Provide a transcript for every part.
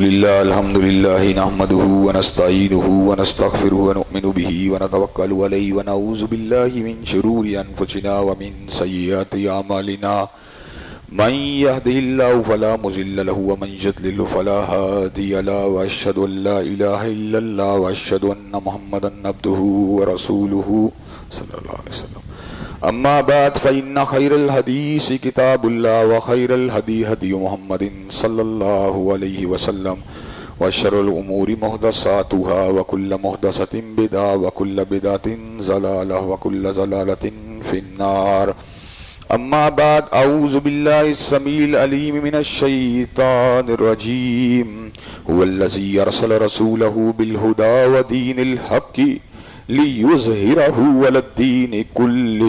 الحمد للہ نحمده ونستعینه ونستغفره ونؤمن به ونتوکل علیہ ونعوذ باللہ من شرور انفسنا ومن سیئات اعمالنا من يهده الله فلا مضل له ومن يضلل فلا هادي له واشهد ان لا اله الا الله واشهد ان محمدا عبده ورسوله صلی اللہ علیہ وسلم. اما بعد فإن خير الحديث كتاب الله وخير الهدي هدي محمد صلى الله عليه وسلم وشر الأمور محدثاتها وكل محدثة بدعة وكل بدعة ضلالة وكل ضلالة في النار. اما بعد اعوذ بالله السميع العليم من الشيطان الرجيم هو الذي ارسل رسوله بالهدى ودين الحق لیظہرہ علی الدین کلہ.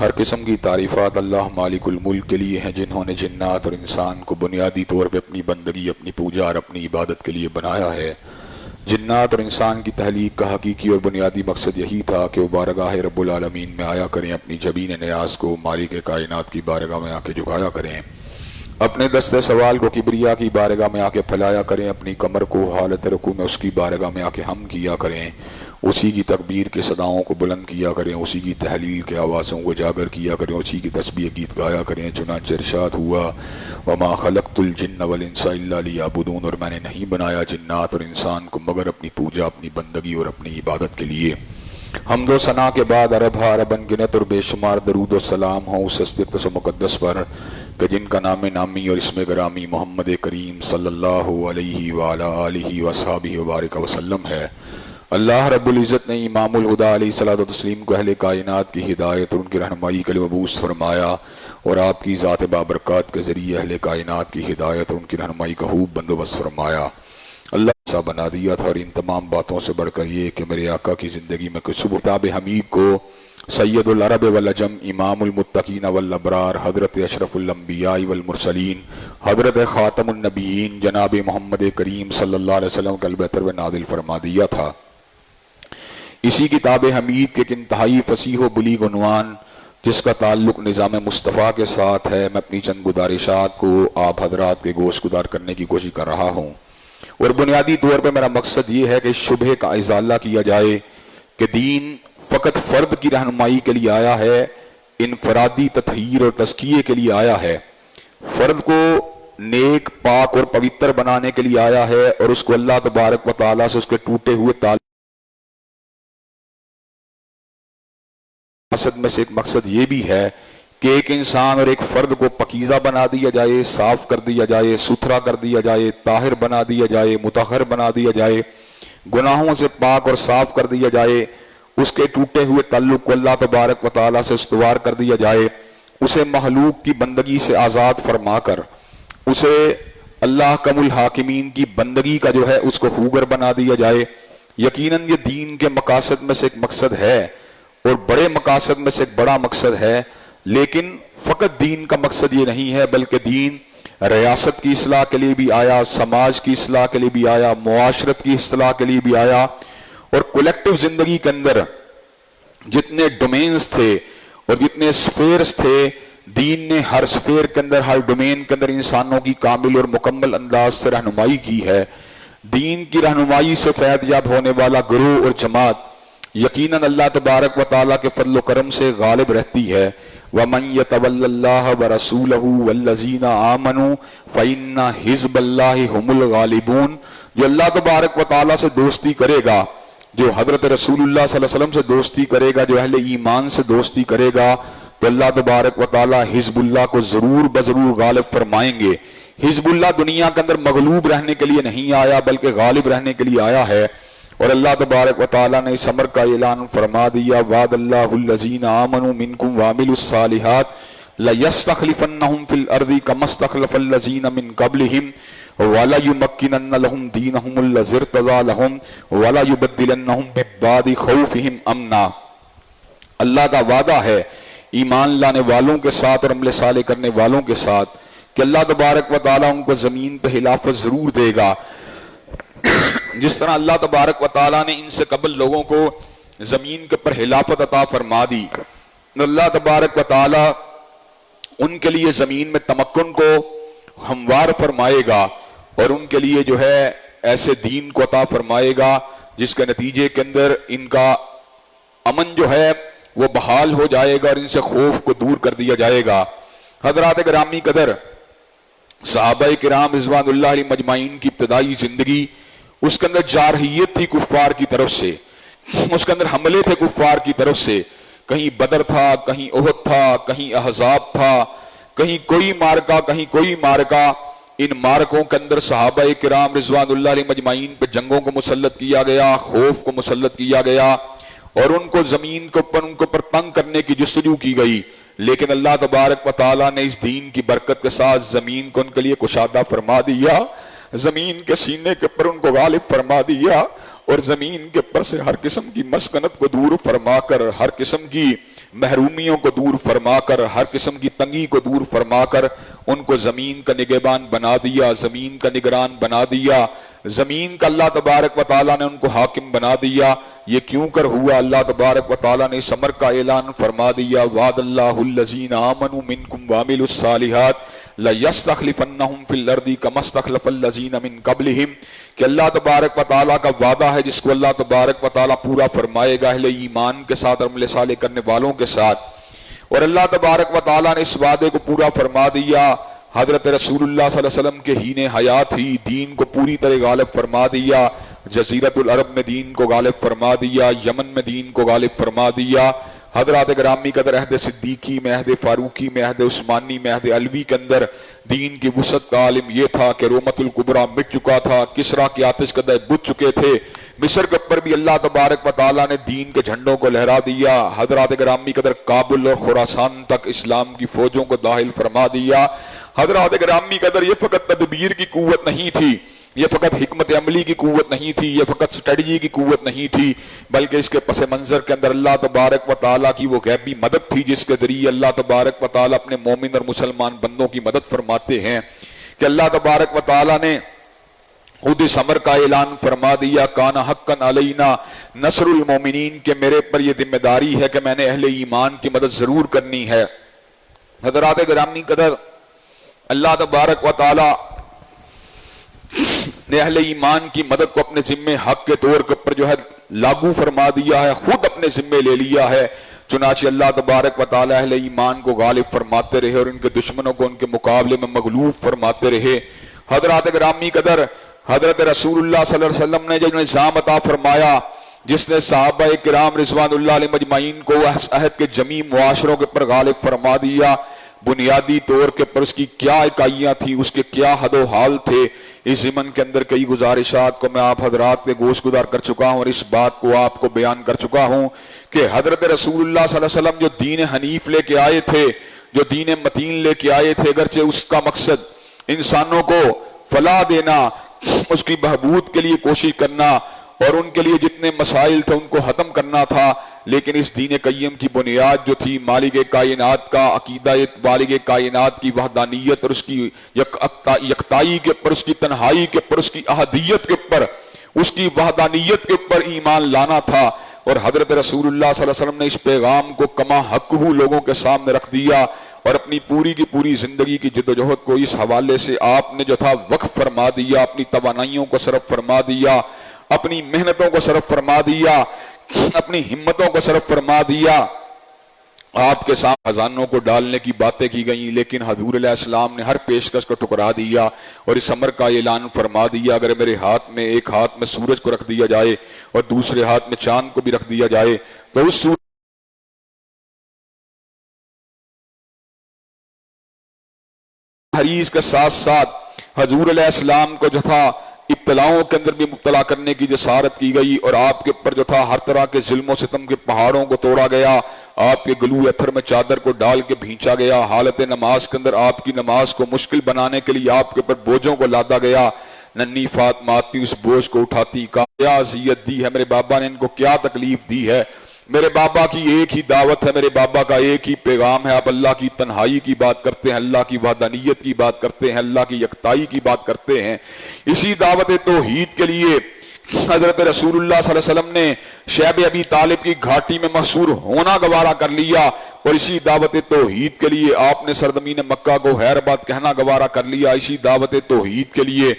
ہر قسم کی تعریفات اللہ مالک الملک کے لیے ہیں جنہوں نے جنات اور انسان کو بنیادی طور پہ اپنی بندگی، اپنی پوجا اور اپنی عبادت کے لیے بنایا ہے. جنات اور انسان کی تخلیق کا حقیقی اور بنیادی مقصد یہی تھا کہ وہ بارگاہ رب العالمین میں آیا کریں، اپنی جبین نیاز کو مالک کائنات کی بارگاہ میں آ کے جھکایا کریں، اپنے دست سوال کو کبریا کی بارگاہ میں آ کے پھیلایا کریں، اپنی کمر کو حالت رکوع میں اس کی بارگاہ میں آ کے ہم کیا کریں، اسی کی تکبیر کے صداؤں کو بلند کیا کریں، اسی کی تحلیل کے آوازوں کو اجاگر کیا کریں، اسی کی تسبیح گیت گایا کریں. چنانچہ ارشاد ہوا وما خلقت الجن والانس الا لیعبدون، اور میں نے نہیں بنایا جنات اور انسان کو مگر اپنی پوجا، اپنی بندگی اور اپنی عبادت کے لیے. حمد و ثنا کے بعد عرب عربن گنت اور بے شمار درود و سلام ہوں اس اقدس و مقدس پر کہ جن کا نام نامی اور اسم گرامی محمد کریم صلی اللہ علیہ وآلہ آلہ وصحبہ وبارک وسلم ہے. اللہ رب العزت نے امام الہدیٰ علیہ الصلوۃ والتسلیم کو اہل کائنات کی ہدایت اور ان کی رہنمائی کے لیے مبعوث فرمایا، اور آپ کی ذات بابرکات کے ذریعے اہل کائنات کی ہدایت اور ان کی رہنمائی کا خوب بندوبست فرمایا. اللہ ایسا بنا دیا تھا، اور ان تمام باتوں سے بڑھ کر یہ کہ میرے آقا کی زندگی میں کچھ کتاب حمید کو سید العرب والعجم، امام المتقین والابرار، حضرت اشرف الانبیاء والمرسلین، حضرت خاتم النبیین جناب محمد کریم صلی اللہ علیہ وسلم کا البتر و نازل فرما دیا تھا. اسی کتاب حمید کے ایک انتہائی فصیح و بلیغ عنوان جس کا تعلق نظام مصطفیٰ کے ساتھ ہے، میں اپنی چند گزارشات کو آپ حضرات کے گوش گزار کرنے کی کوشش کر رہا ہوں. اور بنیادی طور پہ میرا مقصد یہ ہے کہ شبہ کا ازالہ کیا جائے کہ دین فقط فرد کی رہنمائی کے لیے آیا ہے، انفرادی تطہیر اور تزکیے کے لیے آیا ہے، فرد کو نیک پاک اور پوتر بنانے کے لیے آیا ہے، اور اس کو اللہ تبارک و تعالیٰ سے اس کے ٹوٹے ہوئے تعلق میں سے ایک مقصد یہ بھی ہے کہ ایک انسان اور ایک فرد کو پکیزہ بنا دیا جائے، صاف کر دیا جائے، ستھرا کر دیا جائے، طاہر بنا دیا جائے، مطہر بنا دیا جائے، گناہوں سے پاک اور صاف کر دیا جائے، اس کے ٹوٹے ہوئے تعلق کو اللہ تبارک و تعالیٰ سے استوار کر دیا جائے، اسے مخلوق کی بندگی سے آزاد فرما کر اسے اللہ کم الحاکمین کی بندگی کا جو ہے اس کو خوگر بنا دیا جائے. یقیناً یہ دین کے مقاصد میں سے ایک مقصد ہے اور بڑے مقاصد میں سے ایک بڑا مقصد ہے، لیکن فقط دین کا مقصد یہ نہیں ہے بلکہ دین ریاست کی اصلاح کے لیے بھی آیا، سماج کی اصلاح کے لیے بھی آیا، معاشرت کی اصلاح کے لیے بھی آیا، اور کولیکٹیو زندگی کے اندر جتنے ڈومینز تھے اور جتنے سفیرز تھے، دین نے ہر سفیر کے اندر، ہر ڈومین کے اندر انسانوں کی کامل اور مکمل انداز سے رہنمائی کی ہے. دین کی رہنمائی سے فیض یاب ہونے والا گروہ اور جماعت یقیناً اللہ تبارک و تعالیٰ کے فضل و کرم سے غالب رہتی ہے. وَمَن يَتَوَلَّ اللَّهَ وَرَسُولَهُ وَالَّذِينَ آمَنُوا فَإِنَّ حِزْبَ اللَّهِ هُمُ الْغَالِبُونَ. جو اللہ تبارک و تعالیٰ سے دوستی کرے گا، جو حضرت رسول اللہ صلی اللہ علیہ وسلم سے دوستی کرے گا، جو اہل ایمان سے دوستی کرے گا، تو اللہ تبارک و تعالیٰ حزب اللہ کو ضرور بضرور غالب فرمائیں گے. حزب اللہ دنیا کے اندر مغلوب رہنے کے لیے نہیں آیا بلکہ غالب رہنے کے لیے آیا ہے. اور اللہ تبارک و تعالیٰ نے اس امر کا اعلان فرما دیا وعد اللہ الذین آمنوا منکم وعملوا الصالحات لَيَسْتَخْلِفَنَّهُمْ فِي الْأَرْضِ كَمَا اسْتَخْلَفَ الَّذِينَ مِنْ قَبْلِهِمْ وَلَيُمَكِّنَنَّ لَهُمْ دِينَهُمُ الَّذِي ارْتَضَىٰ لَهُمْ وَلَيُبَدِّلَنَّهُمْ مِن بَعْدِ خَوْفِهِمْ أَمْنًا. اللہ کا وعدہ ہے ایمان لانے والوں کے ساتھ اور عمل صالح کرنے والوں کے ساتھ کہ اللہ تبارک و تعالیٰ ان کو زمین پہ خلافت ضرور دے گا، جس طرح اللہ تبارک و تعالیٰ نے ان سے قبل لوگوں کو زمین کے پر خلافت عطا فرما دی. اللہ تبارک و تعالیٰ ان کے لیے زمین میں تمکن کو ہموار فرمائے گا، اور ان کے لیے جو ہے ایسے دین کو عطا فرمائے گا جس کے نتیجے کے اندر ان کا امن جو ہے وہ بحال ہو جائے گا اور ان سے خوف کو دور کر دیا جائے گا۔ حضرات گرامی قدر، صحابہ کرام رضوان اللہ علیہ مجمعین کی ابتدائی زندگی، اس کے اندر جارحیت تھی کفار کی طرف سے، اس کے اندر حملے تھے کفار کی طرف سے، کہیں بدر تھا، کہیں احد تھا، کہیں احزاب تھا، کہیں کوئی مارکا کہیں کوئی مارکا۔ ان مارکوں کے اندر صحابہ کرام رضوان اللہ علیہ مجمعین پہ جنگوں کو مسلط کیا گیا، خوف کو مسلط کیا گیا اور ان کو زمین کے اوپر تنگ کرنے کی جستجو کی گئی، لیکن اللہ تبارک و تعالیٰ نے اس دین کی برکت کے ساتھ زمین کو ان کے لیے کشادہ فرما دیا، زمین کے سینے کے اوپر ان کو غالب فرما دیا اور زمین کے اوپر سے ہر قسم کی مسکنت کو دور فرما کر، ہر قسم کی محرومیوں کو دور فرما کر، ہر قسم کی تنگی کو دور فرما کر ان کو زمین کا نگہبان بنا دیا، زمین کا نگران بنا دیا، زمین کا اللہ تبارک و تعالیٰ نے ان کو حاکم بنا دیا۔ یہ کیوں کر ہوا؟ اللہ تبارک و تعالیٰ نے اس امر کا اعلان فرما دیا، وعد اللہ الذین آمنوا منکم وعملوا الصالحات لَيَسْتَخْلِفَنَّهُمْ فِي الْأَرْضِ كَمَا اسْتَخْلَفَ الَّذِينَ مِن قَبْلِهِمْ، کہ اللہ تبارک و تعالیٰ کا وعدہ ہے جس کو اللہ تبارک و تعالیٰ پورا فرمائے گا اہل ایمان کے ساتھ اور عمل صالح کرنے والوں کے ساتھ، اور اللہ تبارک و تعالیٰ نے اس وعدے کو پورا فرما دیا۔ حضرت رسول اللہ صلی اللہ علیہ وسلم کے ہین حیات ہی دین کو پوری طرح غالب فرما دیا، جزیرت العرب میں دین کو غالب فرما دیا، یمن میں دین کو غالب فرما دیا۔ حضرات گرامی قدر، عہد صدیقی میں، عہد فاروقی میں، عہد عثمانی میں، عہد علوی کے اندر دین کی وسعت کا عالم یہ تھا کہ رومت الکبریٰ مٹ چکا تھا، کسریٰ کے آتش کدے بجھ چکے تھے، مصر کے اوپر بھی اللہ تبارک و تعالیٰ نے دین کے جھنڈوں کو لہرا دیا۔ حضرات گرامی قدر، کابل اور خراسان تک اسلام کی فوجوں کو داخل فرما دیا۔ حضرات گرامی قدر، یہ فقط تدبیر کی قوت نہیں تھی، یہ فقط حکمت عملی کی قوت نہیں تھی، یہ فقط سٹریٹجی کی قوت نہیں تھی، بلکہ اس کے پس منظر کے اندر اللہ تبارک و تعالیٰ کی وہ غیبی مدد تھی جس کے ذریعے اللہ تبارک و تعالیٰ اپنے مومن اور مسلمان بندوں کی مدد فرماتے ہیں، کہ اللہ تبارک و تعالیٰ نے خود اس امر کا اعلان فرما دیا، کان حقا علینا نصر المومنین، کہ میرے پر یہ ذمہ داری ہے کہ میں نے اہل ایمان کی مدد ضرور کرنی ہے۔ حضرات گرامی قدر، اللہ تبارک و تعالیٰ نے اہل ایمان کی مدد کو اپنے ذمے حق کے طور پر جو ہے لاگو فرما دیا ہے، خود اپنے ذمے لے لیا ہے۔ چنانچہ اللہ تبارک و تعالیٰ اہل ایمان کو غالب فرماتے رہے اور ان کے دشمنوں کو ان کے مقابلے میں مغلوب فرماتے رہے۔ حضرات گرامی قدر، حضرت رسول اللہ صلی اللہ علیہ وسلم نے جو نظام عطا فرمایا، جس نے صحابہ کرام رضوان اللہ علیہ مجمعین کو عہد کے جمیع معاشروں کے پر غالب فرما دیا، بنیادی طور کے پر اس کی کیا اکائیاں تھیں، اس کے کیا حد و حال تھے، اس ضمن کے اندر کئی گزارشات کو میں آپ حضرات کے گوش گزار کر چکا ہوں اور اس بات کو آپ کو بیان کر چکا ہوں کہ حضرت رسول اللہ صلی اللہ علیہ وسلم جو دین حنیف لے کے آئے تھے، جو دین متین لے کے آئے تھے، اگرچہ اس کا مقصد انسانوں کو فلاح دینا، اس کی بہبود کے لیے کوشش کرنا اور ان کے لیے جتنے مسائل تھے ان کو ختم کرنا تھا، لیکن اس دین قیم کی بنیاد جو تھی مالک کائنات کا عقیدہ، مالک کائنات کی وحدانیت اور اس کی یکتائی کے اوپر، اس کی تنہائی کے اوپر، اس کی احدیت کے اوپر، اس کی وحدانیت کے اوپر ایمان لانا تھا، اور حضرت رسول اللہ صلی اللہ علیہ وسلم نے اس پیغام کو کما حق ہو لوگوں کے سامنے رکھ دیا اور اپنی پوری کی پوری زندگی کی جدوجہد کو اس حوالے سے آپ نے جو تھا وقف فرما دیا، اپنی توانائیوں کو صرف فرما دیا، اپنی محنتوں کو صرف فرما دیا، اپنی ہمتوں کو صرف فرما دیا۔ آپ کے سامنے خزانوں کو ڈالنے کی باتیں کی گئیں، لیکن حضور علیہ السلام نے ہر پیشکش کو ٹکرا دیا اور اس امر کا اعلان فرما دیا، اگر میرے ہاتھ میں ایک ہاتھ میں سورج کو رکھ دیا جائے اور دوسرے ہاتھ میں چاند کو بھی رکھ دیا جائے تو اس سورج حریص کے ساتھ ساتھ حضور علیہ السلام کو جو تھا ابتلاؤں کے اندر بھی مبتلا کرنے کی جسارت کی گئی اور آپ کے اوپر جو تھا ہر طرح کے ظلم و ستم کے پہاڑوں کو توڑا گیا، آپ کے گلو اتھر میں چادر کو ڈال کے بھینچا گیا، حالت نماز کے اندر آپ کی نماز کو مشکل بنانے کے لیے آپ کے اوپر بوجھوں کو لادا گیا۔ ننھی فاطمہ آتی اس بوجھ کو اٹھاتی، کیا اذیت دی ہے میرے بابا نے، ان کو کیا تکلیف دی ہے، میرے بابا کی ایک ہی دعوت ہے، میرے بابا کا ایک ہی پیغام ہے، آپ اللہ کی تنہائی کی بات کرتے ہیں، اللہ کی وحدانیت کی بات کرتے ہیں، اللہ کی یکتائی کی بات کرتے ہیں۔ اسی دعوت توحید کے لیے حضرت رسول اللہ صلی اللہ علیہ وسلم نے شیب ابی طالب کی گھاٹی میں محصور ہونا گوارا کر لیا اور اسی دعوت توحید کے لیے آپ نے سرزمین مکہ کو خیر آباد کہنا گوارا کر لیا، اسی دعوت توحید کے لیے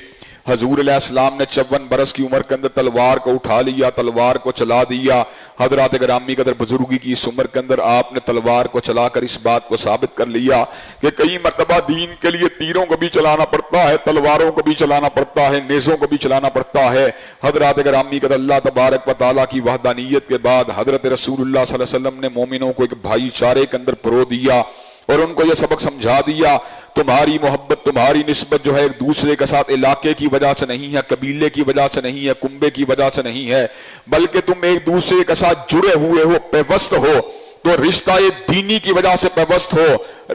حضور علیہ السلام نے 54 برس کی عمر کے اندر تلوار کو اٹھا لیا، تلوار کو چلا دیا۔ حضرات گرامی قدر بزرگی کی اس عمر کے اندر آپ نے تلوار کو چلا کر اس بات کو ثابت کر لیا کہ کئی مرتبہ دین کے لیے تیروں کو بھی چلانا پڑتا ہے، تلواروں کو بھی چلانا پڑتا ہے، نیزوں کو بھی چلانا پڑتا ہے۔ حضرات گرامی قدر اللہ تبارک و تعالیٰ کی وحدانیت کے بعد حضرت رسول اللہ صلی اللہ علیہ وسلم نے مومنوں کو ایک بھائی چارے کے اندر پرو دیا اور ان کو یہ سبق سمجھا دیا، تمہاری محبت، تمہاری نسبت جو ہے ایک دوسرے کے ساتھ علاقے کی وجہ سے نہیں ہے، قبیلے کی وجہ سے نہیں ہے، کنبے کی وجہ سے نہیں ہے، بلکہ تم ایک دوسرے کے ساتھ جڑے ہوئے ہو، پیوست ہو، تو رشتہ دینی کی وجہ سے پیوست ہو،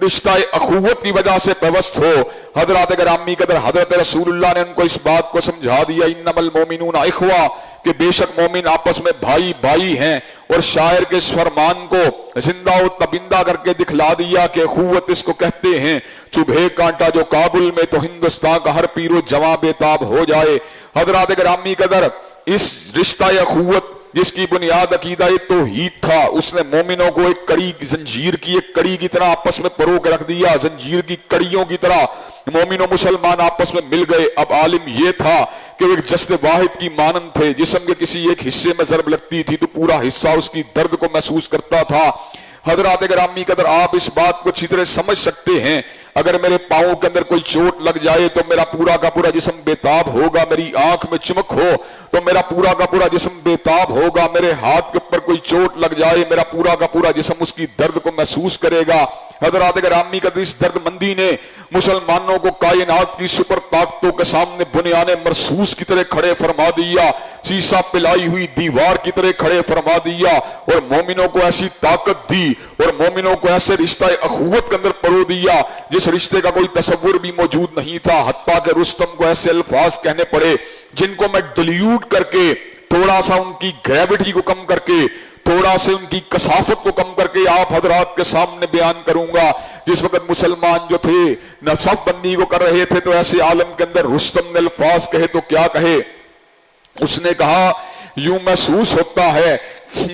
رشتہ اخوت کی وجہ سے پیوست ہو۔ حضرات گرامی قدر حضرت رسول اللہ نے ان کو اس بات کو سمجھا دیا، انما المومنون اخوہ، کہ بے شک مومن آپس میں بھائی بھائی ہیں، اور شاعر کے اس فرمان کو زندہ و تبندہ کر کے دکھلا دیا کہ اخوت اس کو کہتے ہیں، چبھے کانٹا جو کابل میں تو ہندوستان کا ہر پیر و جواں بے تاب ہو جائے۔ حضرات گرامی قدر اس رشتہ اخوت جس کی بنیاد عقیدہ توحید تھا، اس نے مومنوں کو ایک کڑی زنجیر کی ایک کڑی کی طرح آپس میں پرو کے رکھ دیا، زنجیر کی کڑیوں کی طرح مومن و مسلمان آپس میں مل گئے۔ اب عالم یہ تھا کہ وہ ایک جسد واحد کی مانند تھے، جسم کے کسی ایک حصے میں ضرب لگتی تھی تو پورا حصہ اس کی درد کو محسوس کرتا تھا۔ حضرات گرامی قدر آپ اس بات کو اچھی طرح سمجھ سکتے ہیں، اگر میرے پاؤں کے اندر کوئی چوٹ لگ جائے تو میرا پورا کا پورا جسم بےتاب ہوگا، میری آنکھ میں چمک ہو تو میرا پورا کا پورا جسم بےتاب ہوگا، میرے ہاتھ کے اوپر کوئی چوٹ لگ جائے میرا پورا کا پورا جسم اس کی درد کو محسوس کرے گا۔ حضرات گرامی قدر اس درد مندی نے مسلمانوں کو کائنات کی سپر طاقتوں کے سامنے بنیان مرصوص کی طرح کھڑے فرما دیا، شیشہ پلائی ہوئی دیوار کی طرح کھڑے فرما دیا، اور مومنوں کو ایسی طاقت دی اور مومنوں کو ایسے رشتہ اخوت کے اندر پرو دیا جس رشتے کا کوئی تصور بھی موجود نہیں تھا۔ حتیٰ کہ رستم کو ایسے الفاظ کہنے پڑے جن کو میں ڈیلیوٹ کر کے، تھوڑا سا ان کی گریوٹی کو کم کر کے، تھوڑا سے ان کی کثافت کو کم کر کے آپ حضرات کے سامنے بیان کروں گا۔ جس وقت مسلمان جو تھے نہ صف بندی کو کر رہے تھے تو ایسے عالم کے اندر رستم نے الفاظ کہے تو کیا کہے، اس نے کہا یوں محسوس ہوتا ہے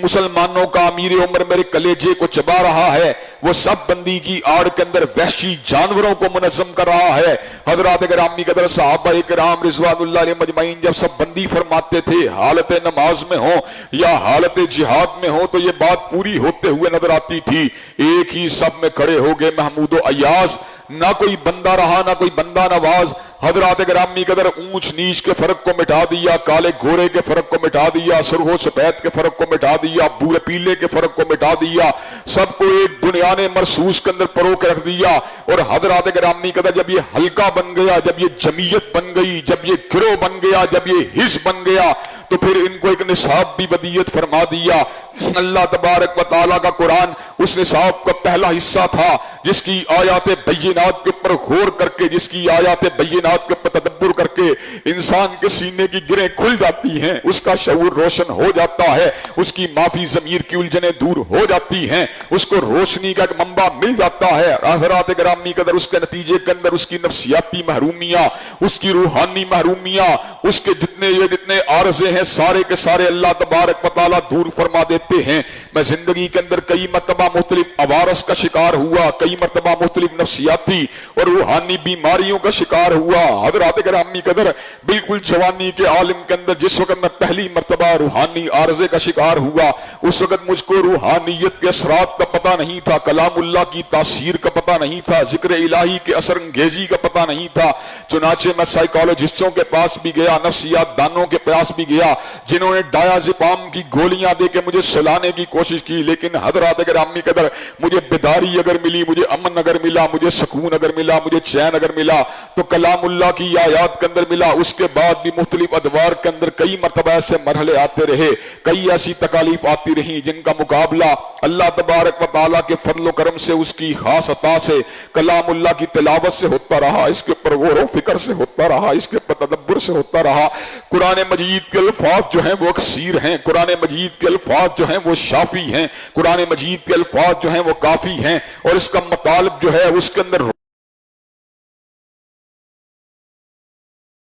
مسلمانوں کا امیر عمر میرے کلیجے کو چبا رہا ہے، وہ سب بندی کی آڑ کے اندر وحشی جانوروں کو منظم کر رہا ہے۔ حضرات گرامی قدر صحابہ کرام رضوان اللہ علیہ مجمعین جب سب بندی فرماتے تھے، حالت نماز میں ہو یا حالت جہاد میں ہو، تو یہ بات پوری ہوتے ہوئے نظر آتی تھی۔ ایک ہی سب میں کھڑے ہو گئے محمود و ایاز، نہ کوئی بندہ رہا نہ کوئی بندہ نواز۔ حضرات گرامی قدر اونچ نیچ کے فرق کو مٹا دیا، کالے گھورے کے فرق کو مٹا دیا، سرخ و سفید کے فرق کو مٹا دیا، بھورے پیلے کے فرق کو مٹا دیا، سب کو ایک بنیان مرصوص کے اندر پرو کے رکھ دیا۔ اور حضرات گرامی قدر جب یہ حلقہ بن گیا، جب یہ جمعیت بن گئی، جب یہ گروہ بن گیا، جب یہ حزب بن گیا، تو پھر ان کو ایک نصاب بھی ودیت فرما دیا۔ اللہ تبارک و تعالیٰ کا قرآن اس نصاب کا پہلا حصہ تھا جس کی آیات بینات کے اوپر غور کر کے، جس کی آیات بینات کے اوپر تدبر کر کے انسان کے سینے کی گرہیں کھل جاتی ہیں، اس کا شعور روشن ہو جاتا ہے، اس کی معافی ضمیر کی الجھنیں دور ہو جاتی ہیں، اس کو روشنی کا ایک منبع مل جاتا ہے۔ حضرات گرامی قدر اس کے نتیجے کے اندر اس کی نفسیاتی محرومیاں، اس کی روحانی محرومیاں، اس کے جتنے عارضے ہیں سارے کے سارے اللہ تبارک و تعالیٰ دور فرما دیتے ہیں۔ میں زندگی کے اندر کئی مرتبہ مختلف عوارض کا شکار ہوا، کئی مرتبہ مختلف نفسیاتی اور روحانی بیماریوں کا شکار ہوا۔ حضرات گرامی قدر بالکل جوانی کے عالم کے اندر جس وقت میں پہلی مرتبہ روحانی عارضے کا شکار ہوا، اس وقت مجھ کو روحانیت کے اثرات کا پتہ نہیں تھا، کلام اللہ کی تاثیر کا پتہ نہیں تھا، ذکر الہی کے اثر انگیزی کا پتہ نہیں تھا۔ چنانچہ میں سائیکالوجسٹوں کے پاس بھی گیا، نفسیات دانوں کے پاس بھی گیا، جنہوں نے ڈایازپام کی گولیاں دے کے مجھے سلانے کی کوشش کی، لیکن حضرات گرامی قدر مجھے بیداری اگر ملی، مجھے امن اگر ملا، مجھے سکون اگر ملا، مجھے چین اگر ملا تو کلام اللہ کی آیات کے اندر ملا۔ اس کے بعد بھی مختلف ادوار کے اندر کئی مرتبہ ایسے مرحلے آتے رہے، کئی ایسی تکالیف آتی رہی جن کا مقابلہ اللہ تبارک و تعالیٰ کے فضل و کرم سے، اس کی خاص عطا سے، کلام اللہ کی تلاوت سے ہوتا رہا، اس کے اوپر غور و فکر سے ہوتا رہا، اس کے اوپر تدبر سے ہوتا رہا۔ قرآن مجید کے الفاظ جو ہیں وہ اکسیر ہیں، قرآن مجید کے الفاظ جو ہیں وہ شافی ہیں، قرآن مجید کے الفاظ جو ہیں وہ کافی ہیں، اور اس کا مطالب جو ہے اس کے اندر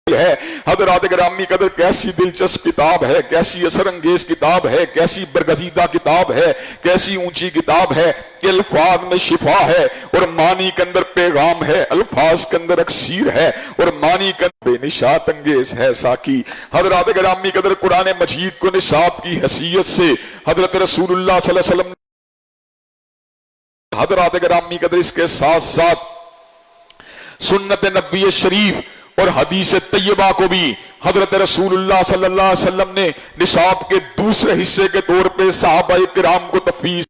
ہے۔ حضرات گرامی قدر کیسی دلچسپ کتاب ہے، کیسی اثر انگیز کتاب ہے، کیسی برگزیدہ کتاب ہے، کیسی اونچی کتاب ہے کہ الفاظ میں شفا ہے اور معنی کے اندر پیغام ہے، الفاظ کے اندر اکسیر ہے اور معنی کے اندر بے نشات انگیز ہے ساکی۔ حضرات گرامی قدر قرآن مجید کو نصاب کی حیثیت سے حضرت رسول اللہ صلی اللہ علیہ وسلم، حضرات گرامی قدر اس کے ساتھ ساتھ سنت نبوی شریف اور حدیث طیبہ کو بھی حضرت رسول اللہ صلی اللہ علیہ وسلم نے نصاب کے دوسرے حصے کے طور پہ صحابہ کرام کو تفویض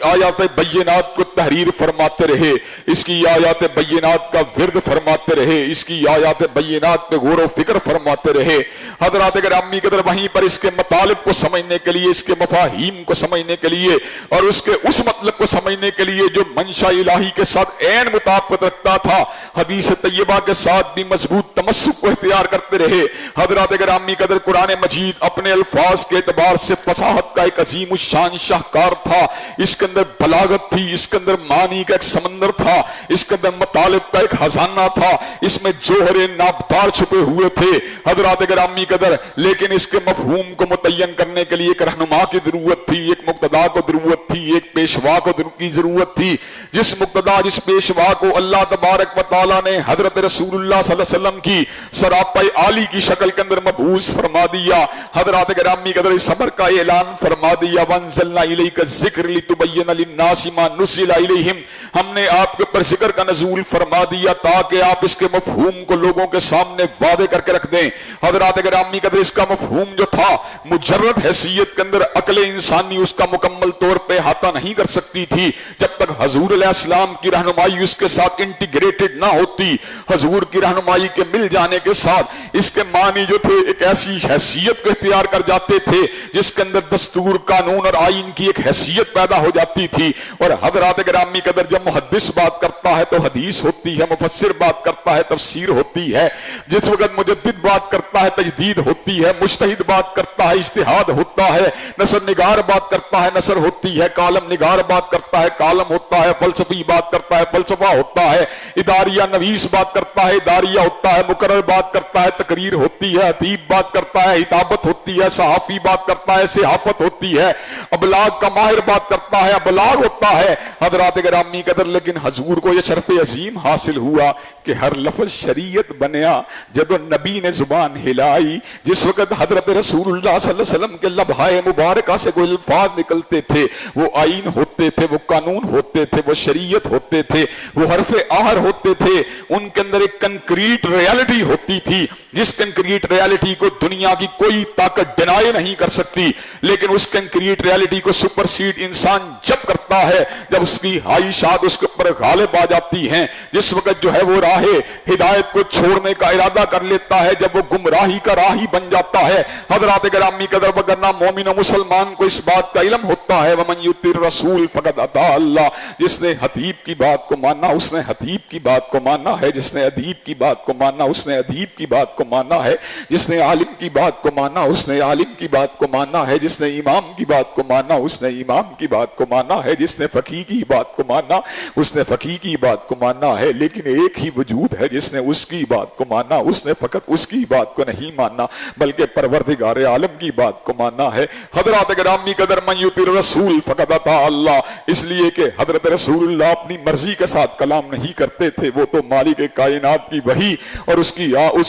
آیات بینات کو تحریر فرماتے رہے، اس کی آیات بینات کا ورد فرماتے رہے، اس کی آیات بینات پہ غور و فکر فرماتے رہے۔ حضرات گرامی قدر وہیں پر اس کے مطالب کو سمجھنے کے لیے، اس کے مفاہیم کو سمجھنے کے لیے اور اس کے اس مطلب کو سمجھنے کے لیے جو منشا الہی کے ساتھ عین مطابقت رکھتا تھا، حدیث طیبہ کے ساتھ بھی مضبوط تمسک کو اختیار کرتے رہے۔ حضرات گرامی قدر قرآن مجید اپنے الفاظ کے اعتبار سے فصاحت کا ایک عظیم الشان شاہکار تھا، اس کے اندر بلاغت تھی، اس کے اندر معنی کا ایک سمندر تھا، اس کے اندر مطالب کا ایک خزانہ تھا، اس میں جوہر نابدار چھپے ہوئے تھے حضرات گرامی قدر، لیکن اس کے مفہوم کو متعین کرنے کے لیے ایک رہنما کی ضرورت تھی، ایک مقتدا کو ضرورت تھی، ایک پیشوا کو کی ضرورت تھی، جس مقتدا جس پیشوا کو اللہ تبارک و تعالیٰ نے حضرت رسول اللہ صلی اللہ علیہ وسلم کی سراپا عالی کی شکل کے اندر مبعوث فرما دیا۔ حضرات گرامی قدر اس صبر کا اعلان فرما دیا، وَأَنزَلْنَا إِلَيْكَ الذِّكْرَ لِتُبَيِّنَ لِلنَّاسِ مَا نُزِّلَ إِلَيْهِمْ، ہم نے آپ کے اوپر ذکر کا نزول فرما دیا تاکہ آپ اس کے مفہوم کو لوگوں کے سامنے واضح کر کے رکھ دیں۔ حضرات گرامی قدر اس کا مفہوم جو تھا مجرد حیثیت کے اندر عقل انسانی اس کا مکمل طور پہ احاطہ نہیں کر سکتی تھی جب تک حضور علیہ السلام کی رہنمائی اس کے ساتھ انٹیگریٹڈ نہ ہوتی۔ حضور کی رہنمائی کے مل جانے کے ساتھ اس کے معنی جو تھے ایک ایسی حیثیت کو اختیار کر جاتے تھے جس کے اندر دستور، قانون اور آئین کی ایک حیثیت پیدا ہو جاتی تھی۔ اور حضرات گرامی قدر جب محدث بات کرتا ہے تو حدیث ہوتی ہے، مفسر بات کرتا ہے تفسیر ہوتی ہے، جس وقت مجدد بات کرتا ہے تجدید ہوتی ہے، مجتہد بات کرتا ہے اجتہاد ہوتا ہے، نثر نگار بات کرتا ہے نثر ہوتی ہے، کالم نگار بات کرتا ہے کالم ہوتا ہے، فلسفی بات کرتا ہے فلسفہ ہوتا ہے، اداریہ نویس بات کرتا ہے اداریہ ہوتا ہے، مقرر بات کرتا ہے تقریر ہوتی ہے، ادیب بات کرتا ہے ہدابت ہوتی ہے، صحافی بات کرتا ہے صحافت ہوتی ہے، ابلاغ کا ماہر بات کرتا ہے ابلاغ ہوتا ہے۔ حضرات گرامی قدر لیکن حضور کو یہ شرف عظیم حاصل ہوا کہ ہر لفظ شریعت بنیا جب نبی نے زبان ہلائی، جس وقت حضرت رسول اللہ صلی اللہ علیہ وسلم کے لبھائے مبارکہ سے کوئی الفاظ نکلتے تھے وہ آئین ہوتے تھے، وہ قانون ہوتے تھے، وہ شریعت ہوتے تھے، وہ حرف آہر ہوتے تھے، ان کے اندر ایک کنکریٹ ریالٹی ہوتی تھی جس کنکریٹ ریالٹی کو دنیا کی کوئی طاقت ڈینائی نہیں کر سکتی، لیکن اس کنکریٹ ریالٹی کو سپرسیڈ انسان جب کرتا ہے جب اس کی خواہشات اس کے اوپر غالب آ جاتی ہیں، جس وقت جو ہے وہ راہ ہدایت کو چھوڑنے کا ارادہ کر لیتا ہے، جب وہ گمراہی کا راہی بن جاتا ہے۔ حضرات گرامی قدر وگرنہ مومن و مسلمان کو اس بات کا علم ہوتا ہے وَمَن يُطِعِ الرَّسُولَ فَقَدْ أَطَاعَ اللَّهَ، جس نے حتیب کی بات کو مانا اس نے حتیب کی بات کو مانا ہے، جس نے ادیب کی بات کو مانا اس نے ادیب کی بات کو مانا ہے، جس نے عالم کی بات کو مانا اس نے عالم کی بات کو مانا ہے، جس نے امام کی بات کو مانا اس نے امام کی بات کو مانا ہے، جس نے فقیہ کی بات کو مانا اس نے فقیہ کی بات کو مانا ہے، لیکن ایک ہی وجود ہے جس نے اس کی بات کو مانا، اس نے فقط اس کی بات کو نہیں مانا بلکہ پروردگار عالم کی بات کو مانا ہے۔ حضرات گرامی قدر من یطع الرسول فقد اطاع اللہ، اس لیے کہ حضرت رسول اللہ اپنی مرضی کے ساتھ کلام نہیں کرتے تھے، وہ تو مالک کائنات کی وحی اور اس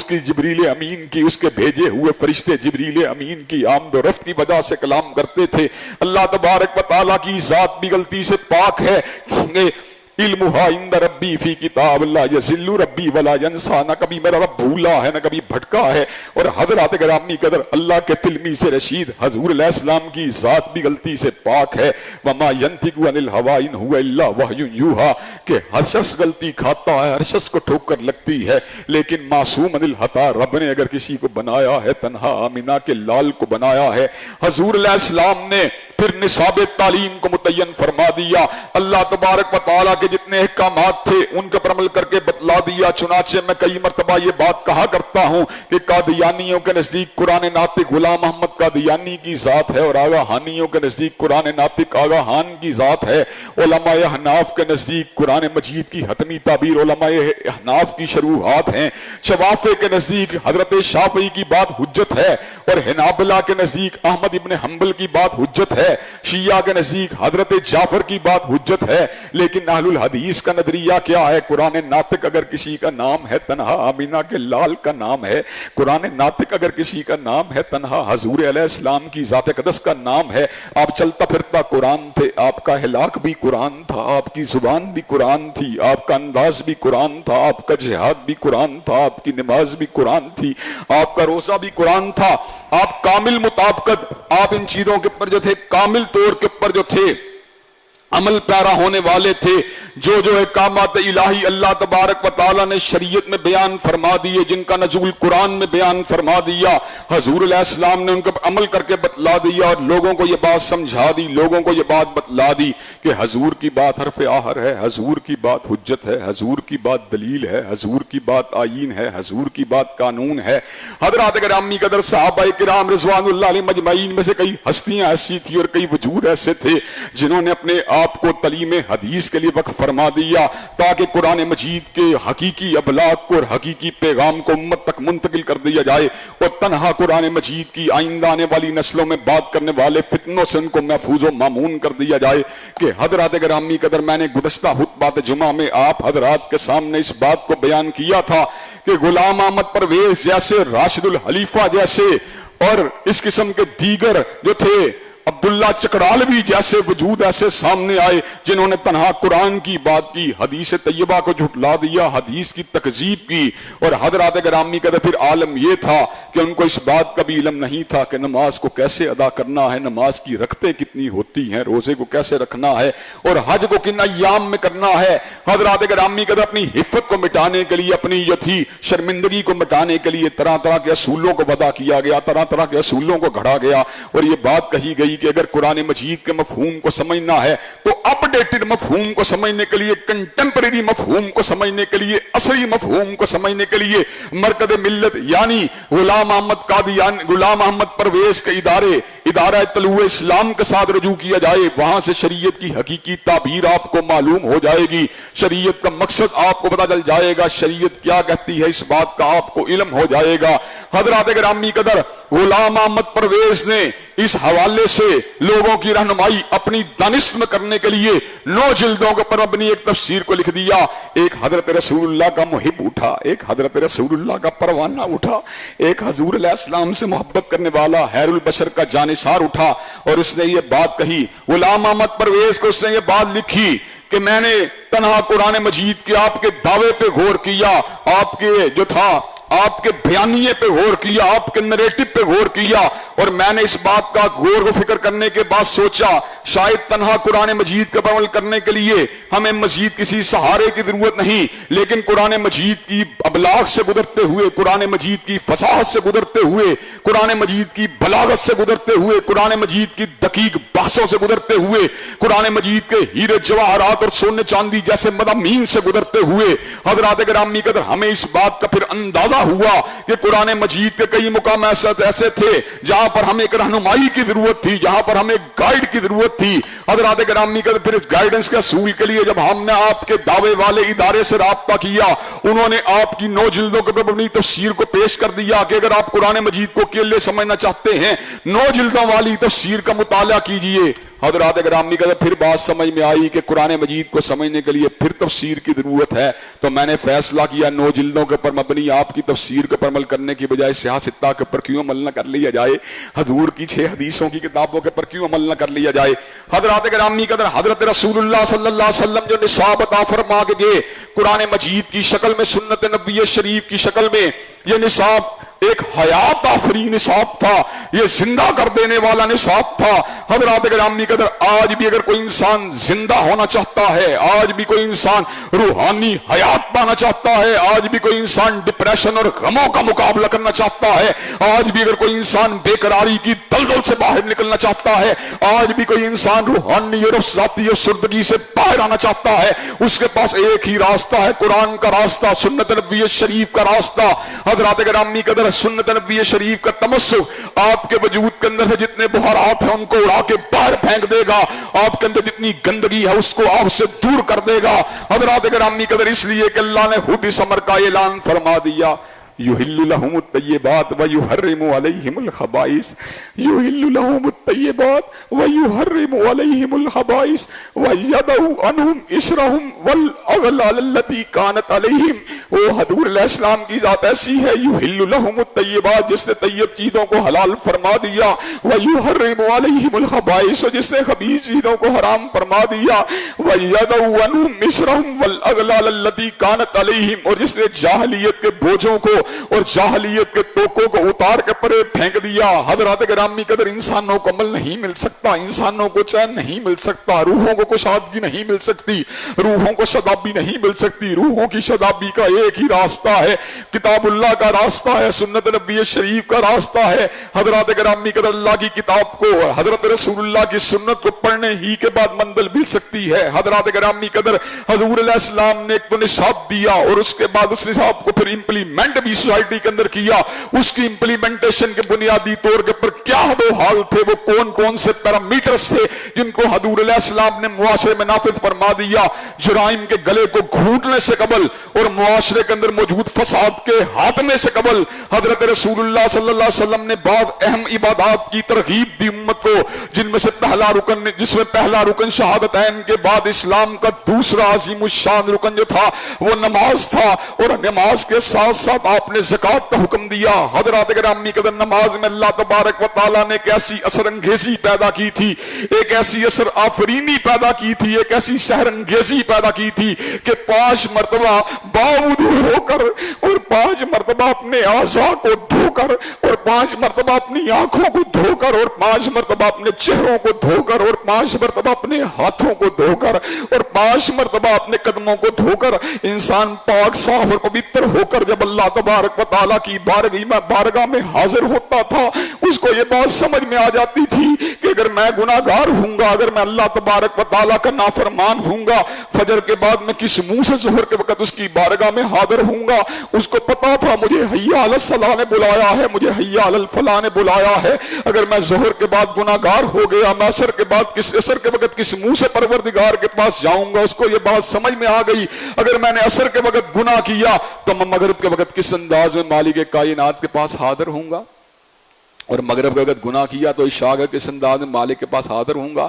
کی جبریل امین کی، اس کے بھیجے ہوئے فرشتے جبریل امین کی آمد و رفت کی وجہ سے کلام کرتے تھے۔ اللہ تبارک و تعالیٰ کی ذات بھی غلطی سے پاک ہے، علمها عند ربی فی کتاب لا یضل ربی ولا ینسیٰ، نہ کبھی میرا رب بھولا ہے نہ کبھی بھٹکا ہے۔ اور حضرات گرامی قدر اللہ کے تلمیذ سے رشید حضور علیہ السلام کی ذات بھی غلطی سے پاک ہے۔ وما ینطق عن الہویٰ ان هو الا وحی یوحیٰ، کہ ہر شخص غلطی کھاتا ہے، ہر شخص کو ٹھوکر لگتی ہے، لیکن معصوم عن الخطا، رب نے اگر کسی کو بنایا ہے تنہا آمینہ کے لال کو بنایا ہے۔ حضور علیہ السلام نے پھر نصاب تعلیم کو متعین فرما دیا، اللہ تبارک و تعالیٰ کے جتنے احکامات تھے ان کے پر عمل کر کے بتلا دیا۔ چنانچہ میں کئی مرتبہ یہ بات کہا کرتا ہوں کہ قادیانیوں کے نزدیک قرآن ناطق غلام محمد قادیانی کی ذات ہے، اور آگاہانیوں کے نزدیک قرآن ناطق آگاہان کی ذات ہے۔ علماء احناف کے نزدیک قرآن مجید کی حتمی تعبیر علماء احناف کی شروحات ہیں، شوافے کے نزدیک حضرت شافعی کی بات حجت ہے، اور حنابلہ کے نزدیک احمد ابن حنبل کی بات حجت ہے، شیعہ کے نزدیک حضرت جعفر کی بات حجت ہے۔ لیکن اہل الحدیث کا نظریہ کیا ہے؟ قرآن ناطق اگر کسی کا نام ہے تنہا آمینہ کے لال کا نام ہے، قرآن ناطق اگر کسی کا نام ہے تنہا حضور علیہ السلام کی ذات اقدس کا نام ہے۔ آپ چلتا پھرتا قرآن تھے، آپ کا ہلاک بھی قرآن تھا، آپ کی زبان بھی قرآن تھی، آپ کا انداز بھی قرآن تھا، آپ کا جہاد بھی قرآن تھا، آپ کی نماز بھی قرآن تھی، آپ کا روزہ بھی قرآن تھا، آپ کامل مطابقت، آپ ان چیزوں کے اوپر جو تھے کامل طور کے اوپر جو تھے عمل پیرا ہونے والے تھے۔ جو احکامات الہی اللہ تبارک و تعالیٰ نے شریعت میں بیان فرما دیے، جن کا نزول قرآن میں بیان فرما دیا، حضور علیہ السلام نے ان پر عمل کر کے بتلا دیا، اور لوگوں کو یہ بات سمجھا دی، لوگوں کو یہ بات بتلا دی کہ حضور کی بات حرف آخر ہے، حضور کی بات حجت ہے، حضور کی بات دلیل ہے، حضور کی بات آئین ہے، حضور کی بات قانون ہے۔ حضرات گرامی قدر صحابہ کرام رضوان اللہ علیہ مجمعین میں سے کئی ہستیاں ایسی تھی اور کئی وجود ایسے تھے جنہوں نے اپنے آپ کو تعلیم حدیث کے لیے وقف فرما دیا تاکہ قرآن مجید کے حقیقی ابلاغ کو اور حقیقی پیغام کو امت تک منتقل کر دیا جائے، اور تنہا قرآن مجید کی آئندہ آنے والی نسلوں میں بات کرنے والے فتنوں سے ان کو محفوظ و مامون کر دیا جائے۔ کہ حضرات گرامی قدر میں نے گزشتہ خطبہ جمعہ میں آپ حضرات کے سامنے اس بات کو بیان کیا تھا کہ غلام احمد پرویز جیسے، راشد الخلیفہ جیسے، اور اس قسم کے دیگر جو تھے، عبداللہ چکڑالوی جیسے وجود ایسے سامنے آئے جنہوں نے تنہا قرآن کی بات کی، حدیث طیبہ کو جھٹلا دیا، حدیث کی تکذیب کی۔ اور حضرات گرامی کا پھر عالم یہ تھا کہ ان کو اس بات کا بھی علم نہیں تھا کہ نماز کو کیسے ادا کرنا ہے، نماز کی رکعتیں کتنی ہوتی ہیں، روزے کو کیسے رکھنا ہے، اور حج کو کن ایام میں کرنا ہے۔ حضرات گرامی کا اپنی حفت کو مٹانے کے لیے، اپنی جو تھی شرمندگی کو مٹانے کے لیے طرح طرح کے اصولوں کو وضع کیا گیا، طرح طرح کے اصولوں کو گھڑا گیا، اور یہ بات کہی گئی کہ اگر قرآن مجید کے مفہوم کو سمجھنا ہے تو اپڈیٹڈ مفہوم کو سمجھنے کے لیے، کنٹمپریری مفہوم کو سمجھنے کے لیے، عصری مفہوم کو سمجھنے کے لیے مرکز ملت یعنی غلام احمد قادیانی، غلام احمد پرویز کے ادارہ طلوع اسلام کے ساتھ رجوع کیا جائے۔ وہاں سے شریعت کی حقیقی تعبیر آپ کو معلوم ہو جائے گی، شریعت کا مقصد آپ کو پتہ چل جائے گا، شریعت کیا کہتی ہے اس بات کا آپ کو علم ہو جائے گا۔ حضرات گرامی قدر غلام احمد پرویز نے اس حوالے سے لوگوں کی رہنمائی اپنی دانست میں کرنے کے لیے 9 جلدوں کے پر اپنی ایک تفسیر کو لکھ دیا۔ ایک حضرت رسول اللہ کا محب اٹھا، ایک حضرت رسول اللہ کا پروانہ اٹھا، ایک حضور علیہ السلام سے محبت کرنے والا خیر البشر کا جانثار اٹھا، اور اس نے یہ بات کہی، غلام احمد پرویز کو اس نے یہ بات لکھی کہ میں نے تنہا قرآن مجید کے آپ کے دعوے پہ غور کیا، آپ کے جو تھا آپ کے بیانیے پہ غور کیا، آپ کے نریٹو پہ غور کیا، اور میں نے اس بات کا غور و فکر کرنے کے بعد سوچا شاید تنہا قرآن مجید کا عمل کرنے کے لیے ہمیں مزید کسی سہارے کی ضرورت نہیں، لیکن قرآن مجید کی ابلاغ سے گزرتے ہوئے، قرآن مجید کی فصاحت سے گزرتے ہوئے، قرآن مجید کی بلاغت سے گزرتے ہوئے، قرآن مجید کی دقیق بحثوں سے گزرتے ہوئے، قرآن مجید کے ہیرے جواہرات اور سونے چاندی جیسے مضامین سے گزرتے ہوئے، حضرات گرامی قدر ہمیں اس بات کا پھر اندازہ ہوا کہ قرآن مجید کے کئی مقام ایسے تھے جہاں پر ہمیں ایک رہنمائی کی ضرورت تھی، جہاں پر ہمیں گائیڈ کی ضرورت تھی۔ حضرات گرامی کا پھر اس گائیڈنس کے اصول کے لیے جب ہم نے آپ کے دعوے والے ادارے سے رابطہ کیا، انہوں نے آپ کی 9 جلدوں کے پر اپنی تفسیر کو پیش کر دیا کہ اگر آپ قرآن مجید کو اکیلے سمجھنا چاہتے ہیں 9 جلدوں والی تفسیر کا مطالعہ کیجئے۔ حضرات گرامی کا پھر بات سمجھ میں آئی کہ قرآن مجید کو سمجھنے کے لیے پھر تفسیر کی ضرورت ہے، تو میں نے فیصلہ کیا 9 جلدوں کے پر مبنی آپ کی تفسیر کے پر عمل کرنے کی بجائے سیاہ ستہ کے پر کیوں عمل نہ کر لیا جائے، حضور کی 6 حدیثوں کی کتابوں کے پر کیوں عمل نہ کر لیا جائے۔ حضرات گرامی قدر حضرت رسول اللہ صلی اللہ علیہ وسلم جو نصاب عطا فرما کے گئے قرآن مجید کی شکل میں، سنت نبوی شریف کی شکل میں، یہ نصاب ایک حیات آفری نصاب تھا، یہ زندہ کر دینے والا نصاب تھا۔ حضرات گرامی قدر آج بھی اگر کوئی انسان زندہ ہونا چاہتا ہے، آج بھی کوئی انسان روحانی حیات پانا چاہتا ہے، آج بھی کوئی انسان ڈپریشن اور غموں کا مقابلہ کرنا چاہتا ہے، آج بھی اگر کوئی انسان بے قراری کی دلدل سے باہر نکلنا چاہتا ہے، آج بھی کوئی انسان روحانی اور ذاتی اور سردگی سے باہر آنا چاہتا ہے، اس کے پاس ایک ہی راستہ ہے، قرآن کا راستہ، سنت نبوی شریف کا راستہ۔ حضرات گرامی قدر سنت نبوی شریف کا تمسک آپ کے وجود کے اندر سے جتنے بہارات ہیں ان کو اڑا کے باہر پھینک دے گا، آپ کے اندر جتنی گندگی ہے اس کو آپ سے دور کر دے گا۔ حضرات گرامی قدر اس لیے کہ اللہ نے خود اس امر کا اعلان فرما دیا، یحل لهم الطیبات ویحرم علیہم الخبائث، یحل لهم الطیبات ویحرم علیہم الخبائث ویضع عنہم اصرہم والاغلال التی کانت علیہم۔ وہ حضور علیہ السلام کی ذات ایسی ہے، یحل لهم الطیبات، جس نے طیب چیزوں کو حلال فرما دیا، ویحرم علیہم الخبائث، جس نے خبیث چیزوں کو حرام فرما دیا، ویضع عنہم اصرہم والاغلال التی کانت علیہم، اور جس نے جاہلیت کے بوجھوں کو اور جاہلیت کے توقوں کو اتار کے پرے پھینک دیا۔ حضرات گرامی قدر انسانوں کو عمل نہیں مل سکتا، انسانوں کو چین نہیں مل سکتا، روحوں کو کشادگی نہیں مل سکتی، روحوں کو شادابی نہیں مل سکتی۔ روحوں کی شادابی کا ایک ہی راستہ ہے، کتاب اللہ کا راستہ ہے، سنت نبی شریف کا راستہ ہے۔ حضرات گرامی قدر اللہ کی کتاب کو، حضرت رسول اللہ کی سنت کو پڑھنے ہی کے بعد منزل مل سکتی ہے۔ حضرات گرامی قدر حضور علیہ السلام نے ایک تو نصاب دیا اور اس کے بعد اس نصاب کو پھر امپلیمنٹ بھی سوسائٹی کے اندر کیا۔ اس کی امپلیمنٹیشن کے بنیادی طور کے پر کیا وہ حال تھے، وہ کون کون سے پیرامیٹرز تھے جن کو حضور علیہ السلام نے معاشرے میں نافذ فرما دیا۔ جرائم کے گلے کو گھونٹنے سے قبل اور معاشرے کے اندر موجود فساد کے ہاتھنے سے قبل حضرت رسول اللہ صلی اللہ علیہ وسلم نے بعض اہم عبادات کی ترغیب دی امت کو، جن میں سے پہلا رکن، جس میں پہلا رکن شہادتین کے بعد اسلام کا دوسرا عظیم الشان رکن جو تھا وہ نماز تھا، اور نماز کے ساتھ ساتھ آپ نے زکوٰۃ کا حکم دیا۔ حضرات گرامی قدر نماز میں اللہ تبارک و تعالیٰ نے ایک ایسی اثر انگیزی پیدا کی تھی، ایک ایسی اثر آفرینی پیدا کی تھی، ایک ایسی سحر انگیزی پیدا کی تھی کہ 5 مرتبہ باوضو ہو کر اور 5 مرتبہ اپنے اعضاء کو دھو کر اور 5 مرتبہ اپنی آنکھوں کو دھو کر اور 5 مرتبہ اپنے چہروں کو دھو کر اور 5 مرتبہ اپنے ہاتھوں کو دھو کر اور 5 مرتبہ اپنے قدموں کو دھو کر انسان پاک صاف اور پوتر ہو کر جب اللہ تبارک و تعالیٰ کی بارگاہ میں حاضر ہوتا تھا، اس کو یہ بات سمجھ میں آ جاتی تھی کہ اگر میں گناہگار ہوں گا، اگر میں اللہ تبارک و تعالیٰ کا نافرمان ہوں گا، فجر کے بعد میں کس منہ سے ظہر کے وقت اس کی بارگاہ میں حاضر ہوں گا۔ اس کو پتا تھا مجھے حی علی الصلاۃ نے بلایا ہے، مجھے حی علی الفلاح نے بلایا ہے۔ اگر میں ظہر کے بعد گناہگار ہو گیا، میں عصر کے وقت کس منہ سے پروردگار کے پاس جاؤں گا۔ اس کو یہ بات سمجھ میں آ گئی، اگر میں نے عصر کے وقت گناہ کیا تو میں مغرب کے وقت کس انداز میں مالک کائنات کے پاس حاضر ہوں گا، اور مغرب کے وقت گناہ کیا تو عشاء کے کس انداز میں مالک کے پاس حاضر ہوں گا۔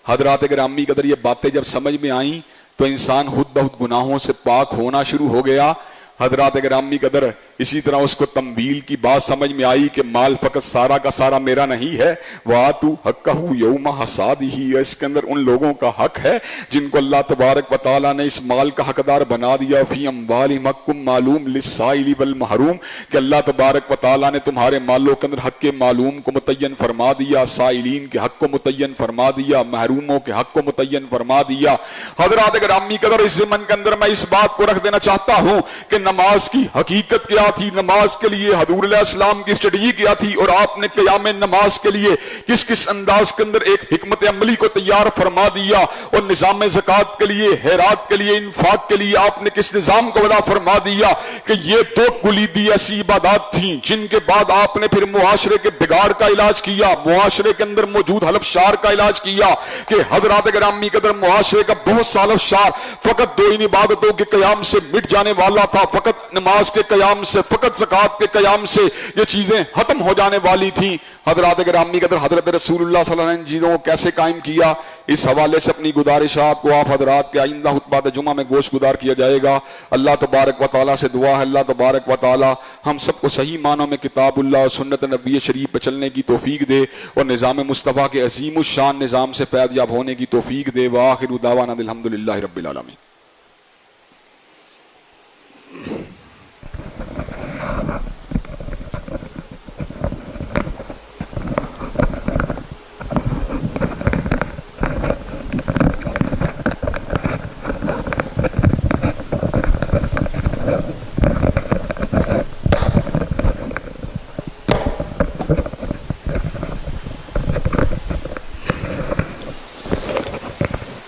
حضرات گرامی قدر یہ باتیں جب سمجھ میں آئیں تو انسان خود بخود گناہوں سے پاک ہونا شروع ہو گیا۔ حضرات گرامی قدر اسی طرح اس کو تنبیل کی بات سمجھ میں آئی کہ مال فقط سارا کا سارا میرا نہیں ہے، وَآتُوا حَقَّهُ يَوْمَ حَصَادِهِ، اس کے اندر ان لوگوں کا حق ہے جن کو اللہ تبارک و تعالیٰ نے اس مال کا حقدار بنا دیا۔ فِي أَمْوَالِهِمْ حَقٌّ مَّعْلُومٌ لِلسَّائِلِ وَالْمَحْرُومِ، کہ اللہ تبارک و تعالیٰ نے تمہارے مالوں کے اندر حق معلوم کو متعین فرما دیا، سائلین کے حق کو متعین فرما دیا، محروموں کے حق کو متعین فرما دیا۔ حضرات گرامی قدر اس ضمن کے اندر میں اس بات کو رکھ دینا چاہتا ہوں کہ نماز کی حقیقت کیا تھی، نماز کے لیے حضور علیہ السلام کی اسٹریٹجی کیا تھی، اور آپ نے قیام نماز کے لیے کس انداز کے اندر ایک حکمت عملی کو تیار فرما دیا، اور نظام زکوٰۃ کے لیے، خیرات کے لیے، انفاق کے لیے آپ نے کس نظام کو وضع فرما دیا کہ یہ 2 کلیدی ایسی عبادات تھیں جن کے بعد آپ نے پھر معاشرے کے بگاڑ کا علاج کیا، معاشرے کے اندر موجود حلف شار کا علاج کیا کہ حضرات گرامی قدر معاشرے کا بہت سا حلف شار فقط 2 ان عبادتوں کے قیام سے مٹ جانے والا تھا، فقط نماز کے قیام سے، فقط زکوٰۃ کے قیام سے یہ چیزیں ختم ہو جانے والی تھیں۔ حضرات گرامی قدر حضرت رسول اللہ صلی اللہ علیہ وسلم نے چیزوں کو کیسے قائم کیا، اس حوالے سے اپنی گزارشات کو آپ حضرات کے آئندہ خطبہ جمعہ میں گوش گدار کیا جائے گا۔ اللہ تبارک و تعالیٰ سے دعا ہے اللہ تبارک و تعالیٰ ہم سب کو صحیح معنوں میں کتاب اللہ اور سنت نبوی شریف پہ چلنے کی توفیق دے، اور نظام مصطفیٰ کے عظیم الشان نظام سے فیض یاب ہونے کی توفیق دے۔ وآخر دعوانا الحمدللہ رب العالمین۔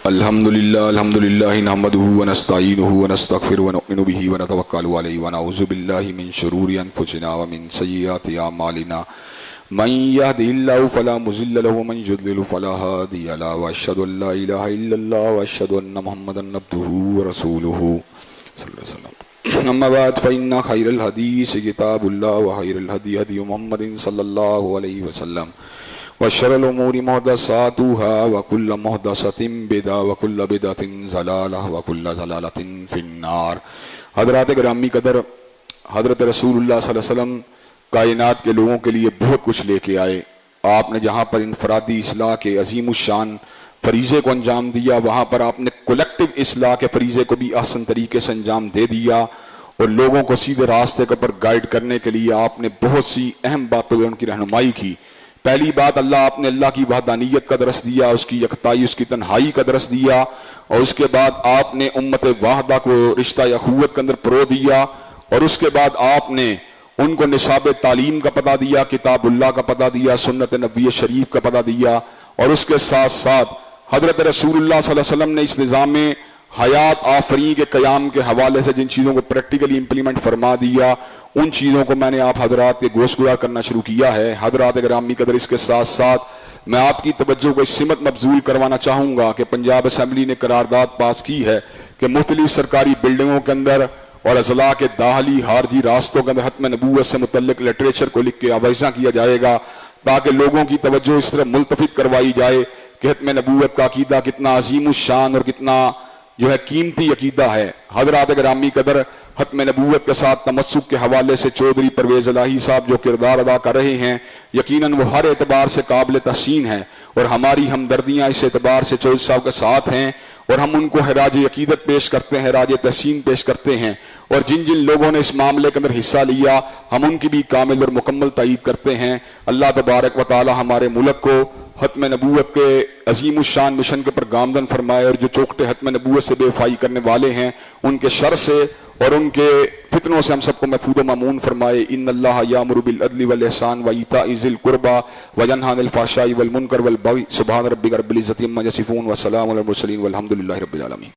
الحمد للہ نحمده ونستعینه ونستغفره ونؤمن به ونتوکل علیہ ونعوذ باللہ من شرور انفسنا ومن سیئات اعمالنا من يهده الله فلا مضل له ومن يضلل فلا هادي له واشهد ان لا اله الا الله واشهد ان محمدا عبده ورسوله صلی اللہ علیہ وسلم اما بعد فإن خير الحديث كتاب الله وخير الهدي هدي محمد صلی اللہ علیہ وسلم وشر الامور محدثاتها وكل محدثة بدعة وكل بدعة ضلالة وكل ضلالة في النار۔ حضرات گرامی قدر، حضرت رسول اللہ صلی اللہ علیہ وسلم کائنات کے لوگوں کے لیے بہت کچھ لے کے آئے۔ آپ نے جہاں پر انفرادی اصلاح کے عظیم الشان فریضے کو انجام دیا، وہاں پر آپ نے کولیکٹیو اصلاح کے فریضے کو بھی احسن طریقے سے انجام دے دیا، اور لوگوں کو سیدھے راستے پر گائیڈ کرنے کے لیے آپ نے بہت سی اہم باتوں میں ان کی رہنمائی کی۔ پہلی بات، آپ نے اللہ کی وحدانیت کا درس دیا، اس کی یکتائی، اس کی تنہائی کا درس دیا، اور اس کے بعد آپ نے امت واحدہ کو رشتہ اخوت کے اندر پرو دیا، اور اس کے بعد آپ نے ان کو نصاب تعلیم کا پتہ دیا، کتاب اللہ کا پتہ دیا، سنت نبوی شریف کا پتہ دیا، اور اس کے ساتھ ساتھ حضرت رسول اللہ صلی اللہ علیہ وسلم نے اس نظام حیات آفرین کے قیام کے حوالے سے جن چیزوں کو پریکٹیکلی امپلیمنٹ فرما دیا، ان چیزوں کو میں نے آپ حضرات کے گوش گزار کرنا شروع کیا ہے۔ حضرات گرامی قدر، اس کے ساتھ ساتھ میں آپ کی توجہ کو اس سمت مبذول کروانا چاہوں گا کہ پنجاب اسمبلی نے قرارداد پاس کی ہے کہ مختلف سرکاری بلڈنگوں کے اندر اور اضلاع کے داخلی خارجی راستوں کے اندر ختم نبوت سے متعلق لٹریچر کو لکھ کے آویزاں کیا جائے گا، تاکہ لوگوں کی توجہ اس طرح ملتفت کروائی جائے کہ ختم نبوت کا عقیدہ کتنا عظیم الشان اور کتنا قیمتی عقیدہ ہے۔ حضرات گرامی قدر، ختم نبوت کے ساتھ تمسک کے حوالے سے چودھری پرویز الہی صاحب جو کردار ادا کر رہے ہیں، یقیناً وہ ہر اعتبار سے قابل تحسین ہیں، اور ہماری ہمدردیاں اس اعتبار سے چودھری صاحب کے ساتھ ہیں، اور ہم ان کو خراج عقیدت پیش کرتے ہیں، خراج تحسین پیش کرتے ہیں، اور جن جن لوگوں نے اس معاملے کے اندر حصہ لیا ہم ان کی بھی کامل اور مکمل تائید کرتے ہیں۔ اللہ تبارک و تعالی ہمارے ملک کو ختم نبوت کے عظیم الشان مشن کے پر گامزن فرمائے، اور جو چوکٹے ختم نبوت سے بے وفائی کرنے والے ہیں ان کے شر سے اور ان کے فتنوں سے ہم سب کو محفوظ و مامون فرمائے۔ ان اللہ یامر بالعدل والاحسان وایتاء ذی القربى وینھی عن الفحشاء والمنکر والبغی سبحان ربک رب العزۃ عما یصفون وسلام علی المرسلین والحمد للہ رب العالمین۔